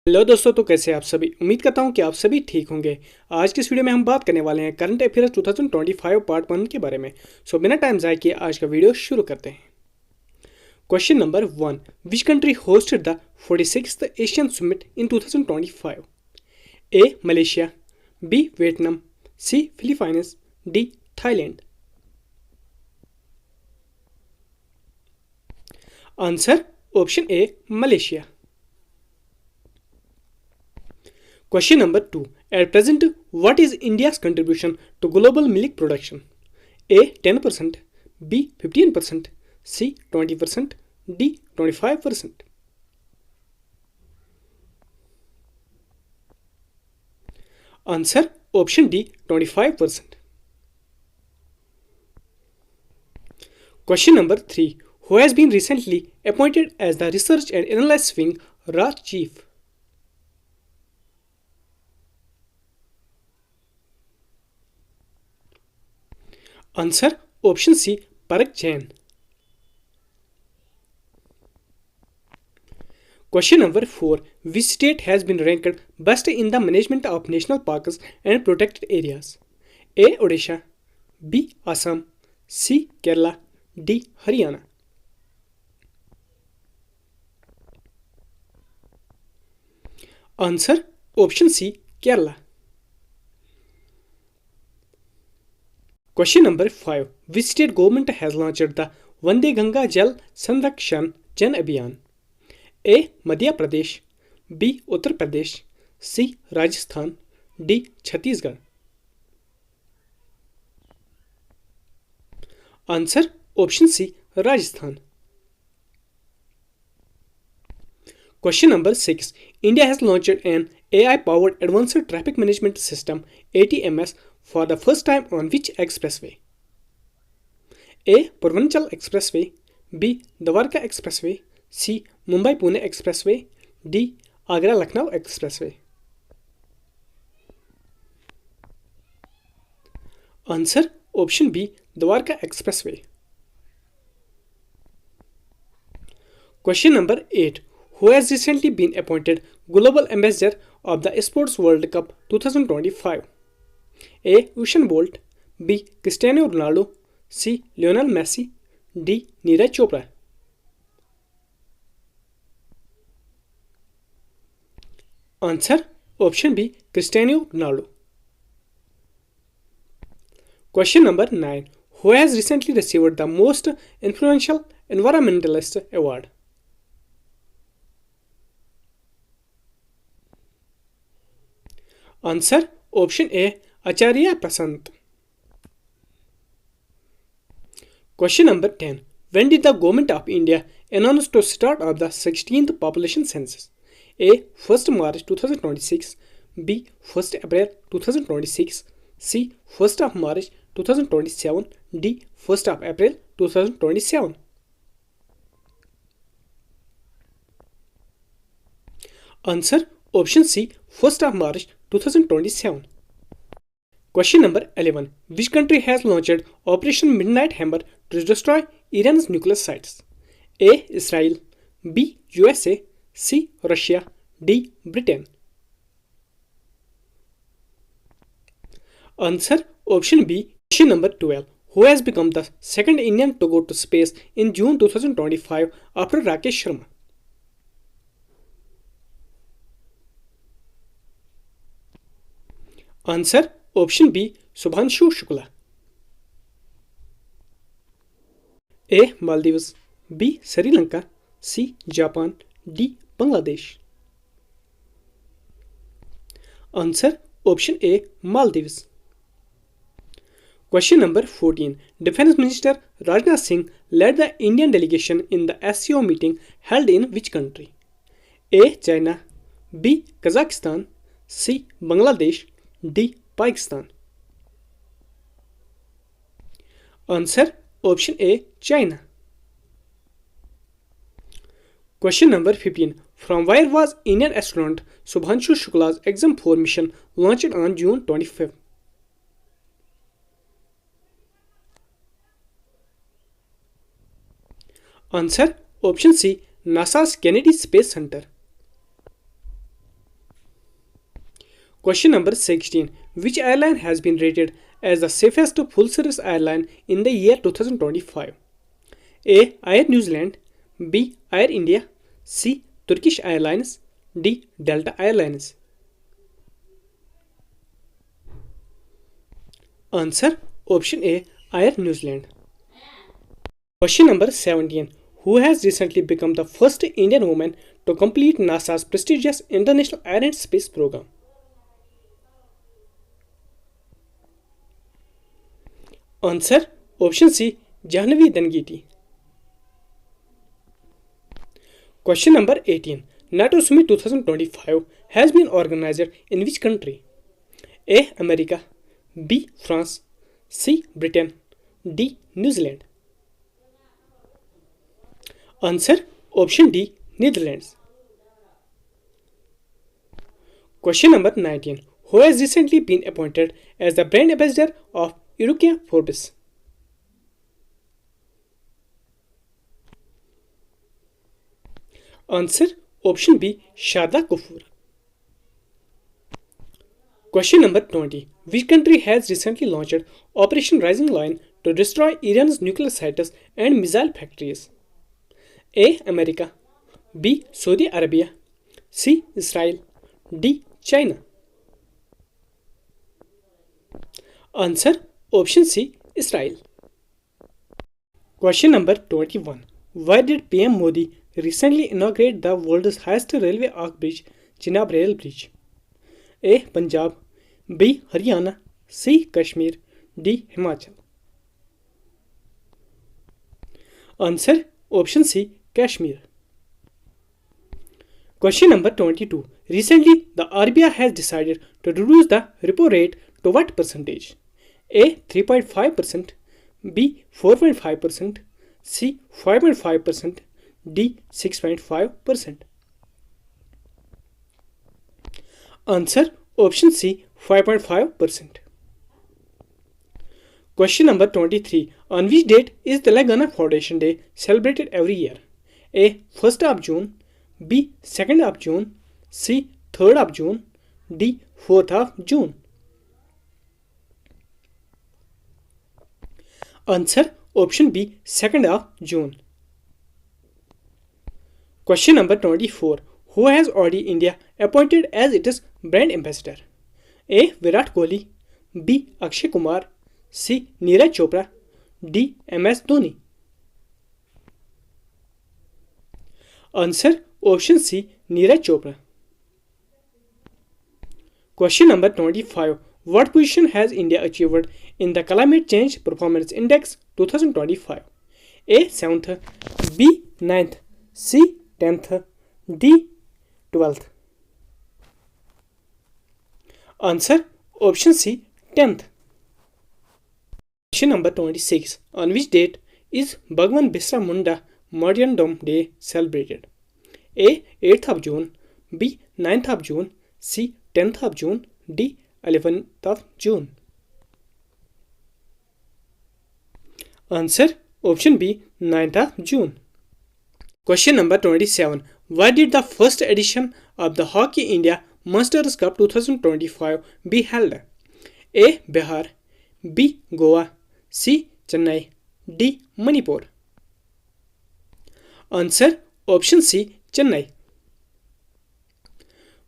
Hello दोस्तों, तो कैसे हैं आप सभी। उम्मीद करता हूं कि आप सभी ठीक होंगे। आज की इस वीडियो में हम बात करने वाले हैं करंट अफेयर्स 2025 पार्ट 1 के बारे में। बिना टाइम ज़ाय किए आज का वीडियो शुरू करते हैं। Question number 1, which country hosted the 46th Asian summit in 2025? A Malaysia, B Vietnam, C Philippines, D Thailand. Answer option A Malaysia. Question number 2. At present, what is India's contribution to global milk production? A 10%, B 15%, C 20%, D 25%. Answer option D 25%. Question number 3. Who has been recently appointed as the Research and Analysis Wing RA Chief? Answer option C Parak Jain. Question number 4. Which state has been ranked best in the management of national parks and protected areas? A. Odisha, B. Assam, C. Kerala, D. Haryana. Answer option C Kerala. Question number 5. Which state government has launched the Vande Ganga Jal Sanrakshan Jan Abhiyan? A. Madhya Pradesh, B. Uttar Pradesh, C. Rajasthan, D. Chhattisgarh. Answer option C Rajasthan. Question number 6. India has launched an AI-powered Advanced Traffic Management System ATMS for the first time on which expressway? A. Purvanchal Expressway, B. Dwarka Expressway, C. Mumbai-Pune Expressway, D. Agra-Lucknow Expressway. Answer option B Dwarka Expressway. Question number 8. Who has recently been appointed Global Ambassador of the Sports World Cup 2025? A. Usain Bolt, B. Cristiano Ronaldo, C. Lionel Messi, D. Neeraj Chopra. Answer option B Cristiano Ronaldo. Question number 9. Who has recently received the most influential environmentalist award? Answer option A Acharya Prasant. Question number 10. When did the Government of India announce to start of the 16th population census? A. 1st March 2026, B. 1st April 2026, C. 1st of March 2027, D. 1st of April 2027. Answer option C 1st of March 2027. Question number 11. Which country has launched Operation Midnight Hammer to destroy Iran's nuclear sites? A. Israel, B. USA, C. Russia, D. Britain. Answer option B. Question number 12. Who has become the second Indian to go to space in June 2025 after Rakesh Sharma? Answer option B Subhanshu Shukla. A. Maldives, B. Sri Lanka, C. Japan, D. Bangladesh. Answer option A Maldives. Question number 14. Defense Minister Rajnath Singh led the Indian delegation in the SCO meeting held in which country? A. China, B. Kazakhstan, C. Bangladesh, D. Pakistan. Answer option A China. Question number 15. From where was Indian astronaut Subhanshu Shukla's EXAM-4 mission launched on June 25th? Answer option C NASA's Kennedy Space Center. Question number 16. Which airline has been rated as the safest full service airline in the year 2025? A. Air New Zealand, B. Air India, C. Turkish Airlines, D. Delta Airlines. Answer option A. Air New Zealand. Question number 17. Who has recently become the first Indian woman to complete NASA's prestigious International Air and Space Program? Answer option C. Jahnavi Dangiti. Question number 18. NATO Summit 2025 has been organized in which country? A. America, B. France, C. Britain, D. New Zealand. Answer option D. Netherlands. Question number 19. Who has recently been appointed as the brand ambassador of Eureka Forbes? Answer option B. Shada Kapoor. Question number 20. Which country has recently launched Operation Rising Lion to destroy Iran's nuclear sites and missile factories? A. America, B. Saudi Arabia, C. Israel, D. China. Answer option C. Israel. Question number 21. Why did PM Modi recently inaugurate the world's highest railway arch bridge, Chenab Rail Bridge? A. Punjab, B. Haryana, C. Kashmir, D. Himachal. Answer option C. Kashmir. Question number 22. Recently, the RBI has decided to reduce the repo rate to what percentage? A. 3.5%, B. 4.5%, C. 5.5%, D. 6.5%. Answer option C. 5.5%. Question number 23. On which date is Telangana Foundation Day celebrated every year? A. 1st of June, B. 2nd of June, C. 3rd of June, D. 4th of June. Answer option B. 2nd of June. Question number 24. Who has Audi India appointed as its brand ambassador? A. Virat Kohli, B. Akshay Kumar, C. Neeraj Chopra, D. MS Dhoni. Answer option C. Neeraj Chopra. Question number 25. What position has India achieved in the Climate Change Performance Index 2025? A. 7th, B. 9th, C. 10th, D. 12th. Answer option C. 10th. Question number 26. On which date is Bhagwan Birsa Munda Martyrdom Day celebrated? A. 8th of June, B. 9th of June, C. 10th of June, D. 11th of June. Answer option B. 9th of June. Question number 27. Where did the first edition of the Hockey India Masters Cup 2025 be held? A. Bihar, B. Goa, C. Chennai, D. Manipur. Answer option C. Chennai.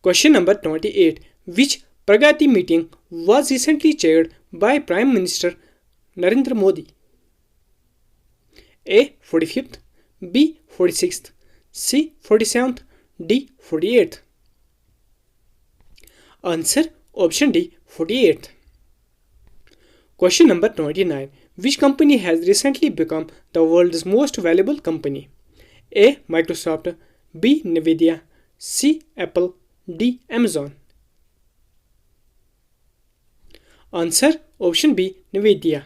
Question number 28. Which Pragati meeting was recently chaired by Prime Minister Narendra Modi? A. 45th, B. 46th, C. 47th, D. 48th. Answer option D. 48th. Question number 29. Which company has recently become the world's most valuable company? A. Microsoft, B. Nvidia, C. Apple, D. Amazon. Answer option B. Nvidia.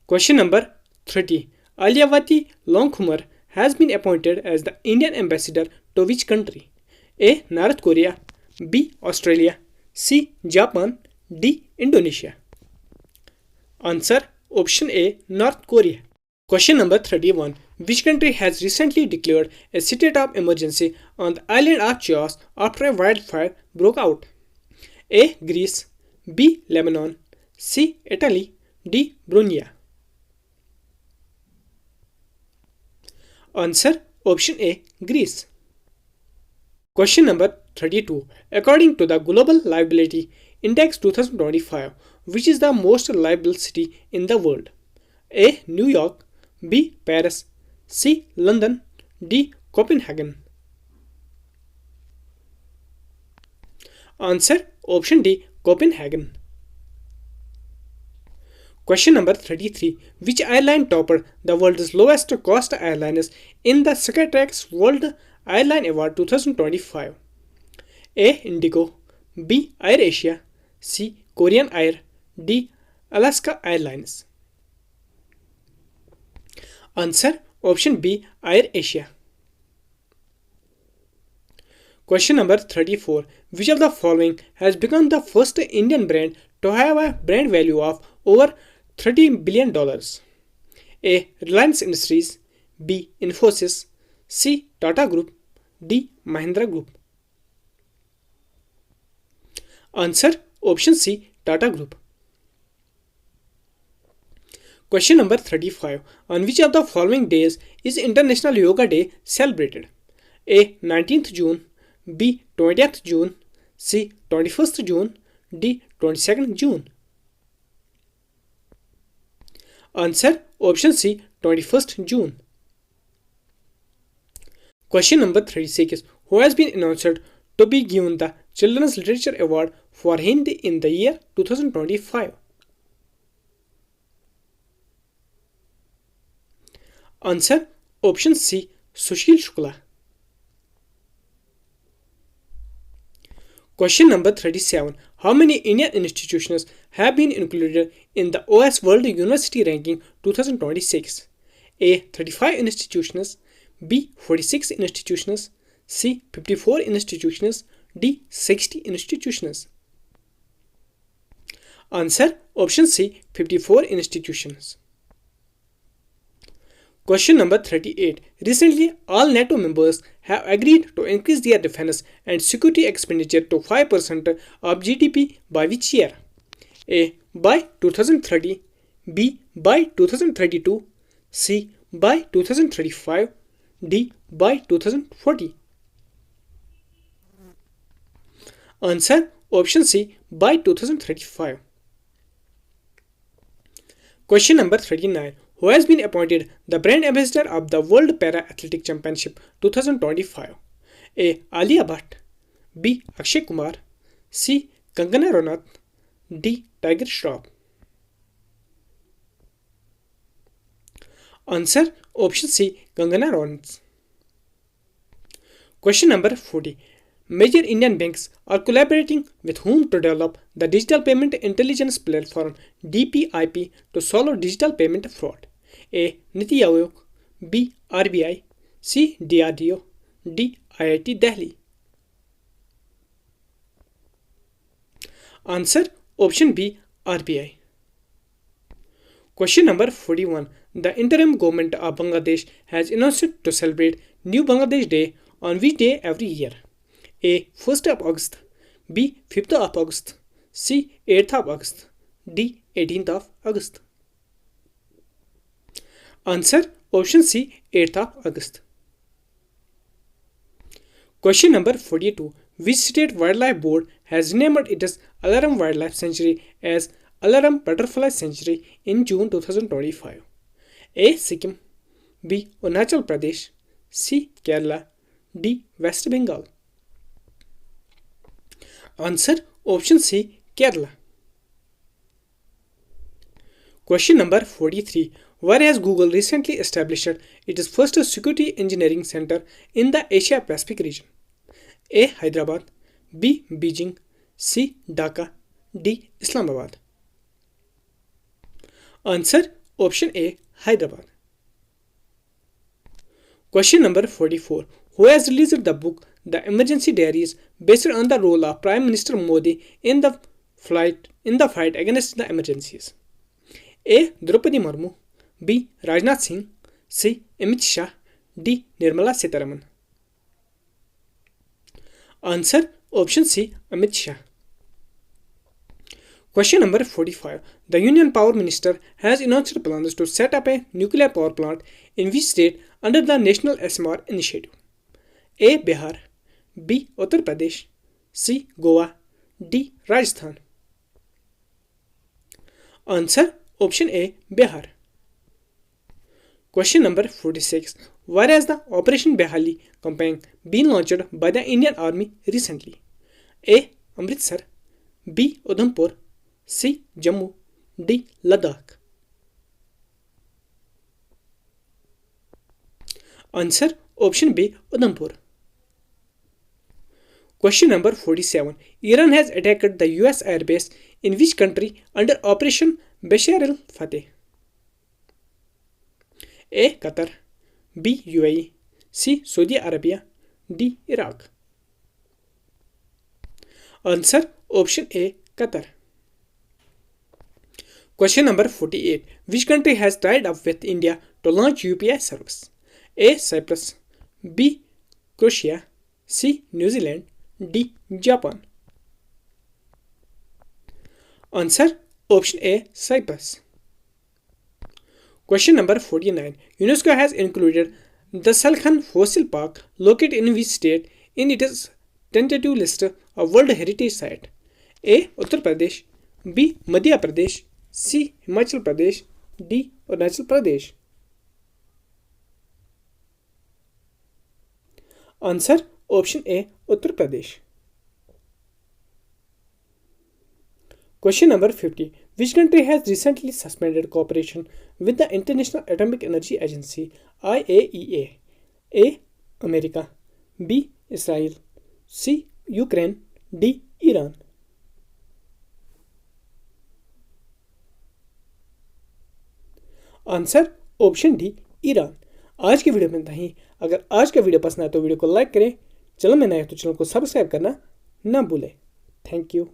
Question number 30. Alyavati Longkumar has been appointed as the Indian ambassador to which country? A. North Korea, B. Australia, C. Japan, D. Indonesia. Answer option A. North Korea. Question number 31. Which country has recently declared a state of emergency on the island of Chios after a wildfire broke out? A. Greece, B. Lebanon, C. Italy, D. Brunei. Answer option A. Greece. Question number 32. According to the Global Livability Index 2025, which is the most livable city in the world? A. New York, B. Paris, C. London, D. Copenhagen. Answer option D. Copenhagen. Question number 33. Which airline toppled the world's lowest cost airlines in the Skytrax World Airline Award 2025? A. Indigo, B. AirAsia, C. Korean Air, D. Alaska Airlines. Answer option B. AirAsia. Question number 34. Which of the following has become the first Indian brand to have a brand value of over $30 billion? A. Reliance Industries, B. Infosys, C. Tata Group, D. Mahindra Group. Answer option C. Tata Group. Question number 35. On which of the following days is International Yoga Day celebrated? A. 19th June, B. 20th June, C. 21st June, D. 22nd June. Answer option C. 21st June. Question number 36. Who has been announced to be given the Children's Literature Award for Hindi in the year 2025? Answer option C. Sushil Shukla. Question number 37. How many Indian institutions have been included in the OS World University Ranking 2026? A. 35 institutions, B. 46 institutions, C. 54 institutions, D. 60 institutions. Answer option C. 54 institutions. Question number 38. Recently, all NATO members have agreed to increase their defense and security expenditure to 5% of GDP by which year? A. By 2030, B. By 2032, C. By 2035, D. By 2040. Answer option C. By 2035. Question number 39. Who has been appointed the brand ambassador of the World Para Athletic Championship 2025? A. Alia Bhatt, B. Akshay Kumar, C. Kangana Ranaut, D. Tiger Shroff. Answer option C. Kangana Ranaut. Question number 40. Major Indian banks are collaborating with whom to develop the Digital Payment Intelligence Platform DPIP to solve digital payment fraud? A. Niti Aayog, B. RBI, C. DRDO, D. IIT Delhi. Answer option B. RBI. Question number 41. The interim government of Bangladesh has announced to celebrate New Bangladesh Day on which day every year? A. 1st of August, B. 5th of August, C. 8th of August, D. 18th of August. Answer option C. 8th of August. Question number 42. Which state wildlife board has renamed its Alaram Wildlife Sanctuary as Alaram Butterfly Sanctuary in June 2025? A. Sikkim, B. Arunachal Pradesh, C. Kerala, D. West Bengal. Answer option C. Kerala. Question number 43. Where has Google recently established its first security engineering center in the Asia Pacific region? A. Hyderabad, B. Beijing, C. Dhaka, D. Islamabad. Answer option A. Hyderabad. Question number 44. Who has released the book The Emergency Diaries based on the role of Prime Minister Modi in the fight against the emergencies? A. Draupadi Murmu, B. Rajnath Singh, C Amit Shah, D Nirmala Sitharaman. Answer option C Amit Shah. Question number 45. The Union Power Minister has announced plans to set up a nuclear power plant in which state under the National SMR initiative? A. Bihar, B. Uttar Pradesh, C. Goa, D. Rajasthan. Answer option A. Bihar. Question number 46. Where has the Operation Behali campaign been launched by the Indian Army recently? A. Amritsar, B. Udhampur, C. Jammu, D. Ladakh. Answer option B. Udhampur. Question number 47. Iran has attacked the US airbase in which country under Operation Bashar al-Fateh? A. Qatar, B. UAE, C. Saudi Arabia, D. Iraq. Answer option A. Qatar. Question number 48. Which country has tied up with India to launch UPI service? A. Cyprus, B. Croatia, C. New Zealand, D. Japan. Answer option A. Cyprus. Question number 49. UNESCO has included the Salkhan Fossil Park located in which state in its tentative list of World Heritage Site? A. Uttar Pradesh, B. Madhya Pradesh, C. Himachal Pradesh, D. Arunachal Pradesh. Answer option A. Uttar Pradesh. Question number 50. Which country has recently suspended cooperation with the International Atomic Energy Agency IAEA? A. America, B. Israel, C. Ukraine, D. Iran. Answer option D Iran. आज की video में इतना ही। अगर आज का video पसंद आए तो वीडियो को लाइक करें, चैनल में नए तो चैनल को सब्सक्राइब करना ना भूलें। Thank you.